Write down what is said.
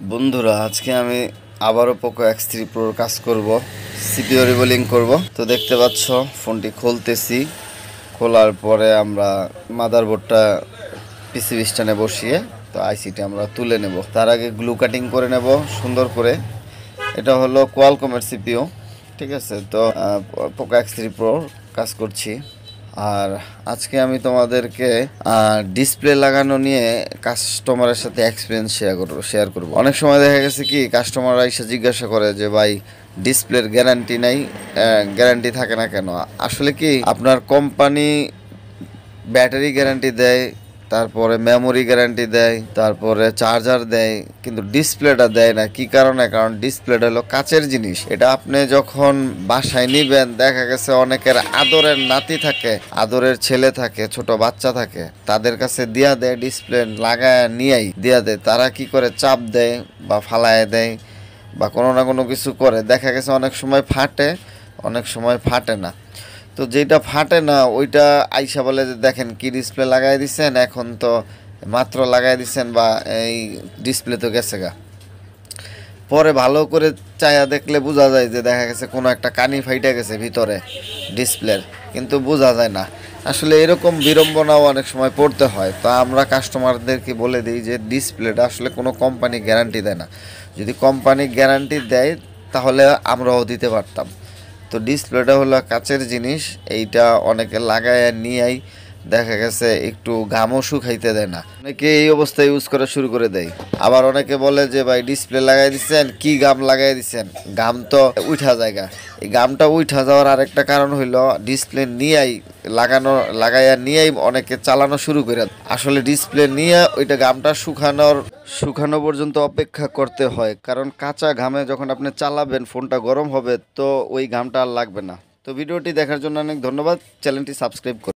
বন্ধুরা, আজকে আমি আবারও পোকো X3 প্রোর কাজ করব, সিপিইউ রিবোলিং করব। তো দেখতে পাচ্ছ ফোনটি খুলতেছি। খোলার পরে আমরা মাদারবোর্ডটা পিসিবি স্ট্যান্ডে বসিয়ে তো আইসিটি আমরা তুলে নেব। তার আগে গ্লু কাটিং করে নেব সুন্দর করে। এটা হলো কোয়ালকমের সিপিইউ, ঠিক আছে। তো পোকো X3 প্রো কাজ করছি। আর আজকে আমি তোমাদেরকে ডিসপ্লে লাগানো নিয়ে কাস্টমারের সাথে এক্সপিরিয়েন্স শেয়ার করব। অনেক সময় দেখা গেছে কি কাস্টমাররা এসে জিজ্ঞাসা করে যে ভাই ডিসপ্লের গ্যারান্টি নাই, গ্যারান্টি থাকে না কেন? আসলে কি আপনার কোম্পানি ব্যাটারি গ্যারান্টি দেয়, তারপরে মেমোরি গ্যারান্টি দেয়, তারপরে চার্জার দেয়, কিন্তু ডিসপ্লেটা দেয় না। কি কারণে? কারণ ডিসপ্লেটা হলো কাচের জিনিস। এটা আপনি যখন বাসায় নিবেন, দেখা গেছে অনেকের আদরের নাতি থাকে, আদরের ছেলে থাকে, ছোট বাচ্চা থাকে, তাদের কাছে দিয়া দেয়, ডিসপ্লে লাগায় নিয়েই দিয়া দেয়। তারা কি করে চাপ দেয় বা ফালায় দেয় বা কোনো না কোনো কিছু করে, দেখা গেছে অনেক সময় ফাটে, অনেক সময় ফাটে না। তো যেটা ফাটে না ওইটা আইসা বলে যে দেখেন কি ডিসপ্লে লাগাই দিচ্ছেন, এখন তো মাত্র লাগাই দিচ্ছেন বা এই ডিসপ্লে তো গেছে গা। পরে ভালো করে চায়া দেখলে বোঝা যায় যে দেখা গেছে কোনো একটা কানি ফাইটা গেছে ভিতরে ডিসপ্লের, কিন্তু বোঝা যায় না। আসলে এরকম বিড়ম্বনাও অনেক সময় পড়তে হয়। তো আমরা কাস্টমারদেরকে বলে দিই যে ডিসপ্লেটা আসলে কোনো কোম্পানি গ্যারান্টি দেয় না। যদি কোম্পানি গ্যারান্টি দেয় তাহলে আমরাও দিতে পারতাম। তো ডিসপ্লেটা হলো কাচের জিনিস, এইটা অনেকে লাগায় নিয়েই দেখা গেছে একটু ঘামও শুকাইতে দেয় না, অনেকে এই অবস্থায় ইউজ করা শুরু করে দেয়। আবার অনেকে বলে যে ভাই ডিসপ্লে লাগাই দিচ্ছেন, কি গাম লাগাই দিচ্ছেন, গাম তো উঠা জায়গা। এই গামটা উঠা যাওয়ার আরেকটা কারণ হইলো ডিসপ্লে নিয়েই লাগাইয়া নিয়েই অনেকে চালানো শুরু করে। আসলে ডিসপ্লে নিয়ে ওইটা গামটা শুকানো পর্যন্ত অপেক্ষা করতে হয়, কারণ কাঁচা ঘামে যখন আপনি চালাবেন ফোনটা গরম হবে, তো ওই ঘামটা আর লাগবে না। তো ভিডিওটি দেখার জন্য অনেক ধন্যবাদ। চ্যানেলটি সাবস্ক্রাইব করুন।